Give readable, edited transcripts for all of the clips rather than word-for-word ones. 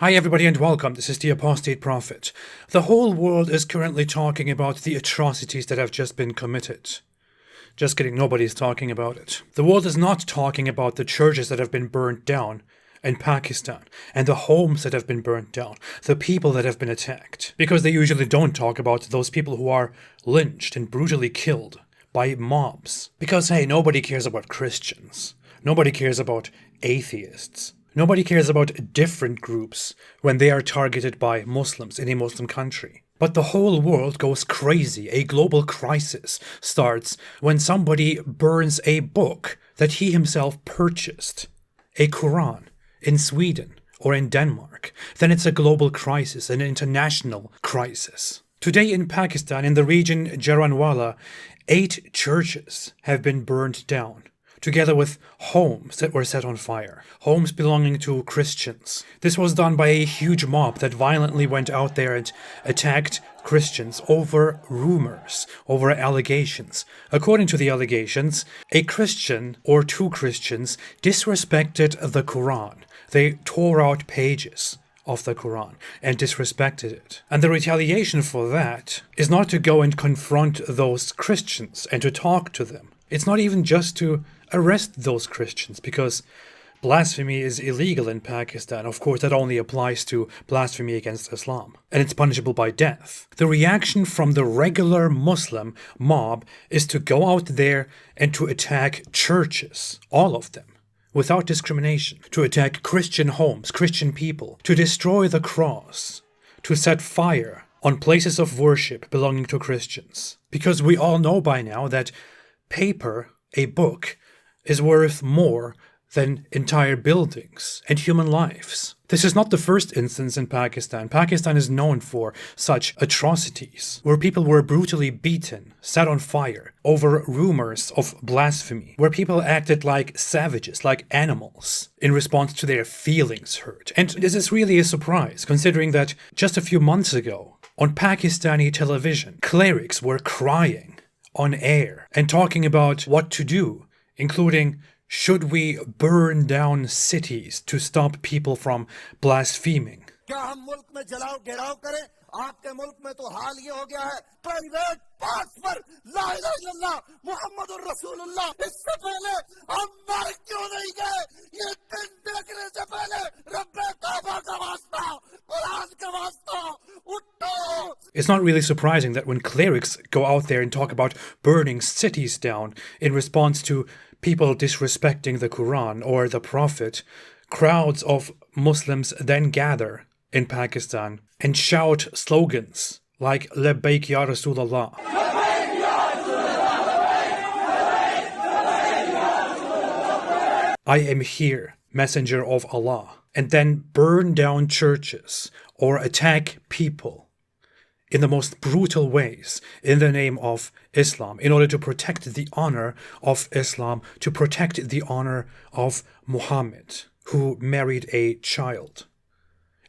Hi everybody and welcome, this is the Apostate Prophet. The whole world is currently talking about the atrocities that have just been committed. Just kidding, nobody's talking about it. The world is not talking about the churches that have been burnt down in Pakistan, and the homes that have been burnt down, the people that have been attacked. Because they usually don't talk about those people who are lynched and brutally killed by mobs. Because hey, nobody cares about Christians. Nobody cares about atheists. Nobody cares about different groups when they are targeted by Muslims in a Muslim country. But the whole world goes crazy. A global crisis starts when somebody burns a book that he himself purchased, a Quran, in Sweden or in Denmark. Then it's a global crisis, an international crisis. Today in Pakistan, in the region Jaranwala, 8 churches have been burned down, together with homes that were set on fire, homes belonging to Christians. This was done by a huge mob that violently went out there and attacked Christians over rumors, over allegations. According to the allegations, a Christian or 2 Christians disrespected the Quran. They tore out pages of the Quran and disrespected it. And the retaliation for that is not to go and confront those Christians and to talk to them. It's not even just to arrest those Christians, because blasphemy is illegal in Pakistan. Of course, that only applies to blasphemy against Islam, and it's punishable by death. The reaction from the regular Muslim mob is to go out there and to attack churches, all of them, without discrimination, to attack Christian homes, Christian people, to destroy the cross, to set fire on places of worship belonging to Christians. Because we all know by now that paper, a book, is worth more than entire buildings and human lives. This is not the first instance in Pakistan. Pakistan is known for such atrocities, where people were brutally beaten, set on fire, over rumors of blasphemy, where people acted like savages, like animals, in response to their feelings hurt. And this is really a surprise, considering that just a few months ago, on Pakistani television, clerics were crying on air and talking about what to do, including, should we burn down cities to stop people from blaspheming? It's not really surprising that when clerics go out there and talk about burning cities down in response to people disrespecting the Quran or the Prophet, crowds of Muslims then gather in Pakistan and shout slogans like Labbaik Ya Rasulallah. I am here, Messenger of Allah, and then burn down churches or attack people in the most brutal ways in the name of Islam, in order to protect the honor of Islam, to protect the honor of Muhammad, who married a child,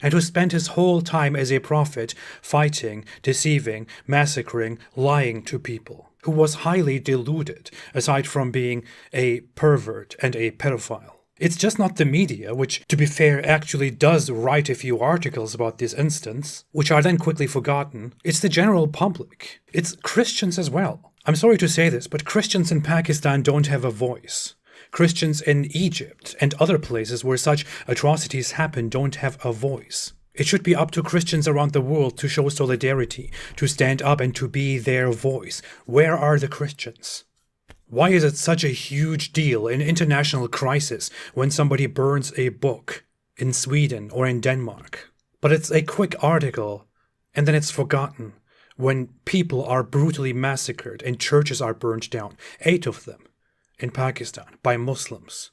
and who spent his whole time as a prophet fighting, deceiving, massacring, lying to people, who was highly deluded, aside from being a pervert and a pedophile. It's just not the media, which, to be fair, actually does write a few articles about this instance, which are then quickly forgotten. It's the general public. It's Christians as well. I'm sorry to say this, but Christians in Pakistan don't have a voice. Christians in Egypt and other places where such atrocities happen don't have a voice. It should be up to Christians around the world to show solidarity, to stand up and to be their voice. Where are the Christians? Why is it such a huge deal, an international crisis, when somebody burns a book in Sweden or in Denmark? But it's a quick article, and then it's forgotten when people are brutally massacred and churches are burned down, 8 of them in Pakistan, by Muslims.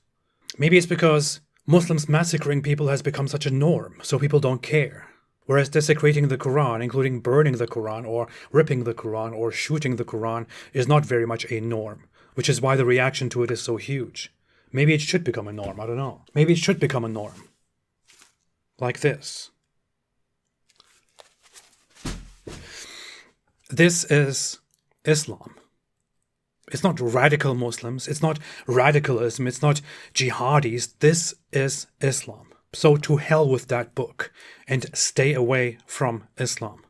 Maybe it's because Muslims massacring people has become such a norm, so people don't care. Whereas desecrating the Quran, including burning the Quran or ripping the Quran or shooting the Quran, is not very much a norm, which is why the reaction to it is so huge. Maybe it should become a norm, I don't know. Maybe it should become a norm. Like this. This is Islam. It's not radical Muslims, it's not radicalism, it's not jihadis. This is Islam. So to hell with that book and stay away from Islam.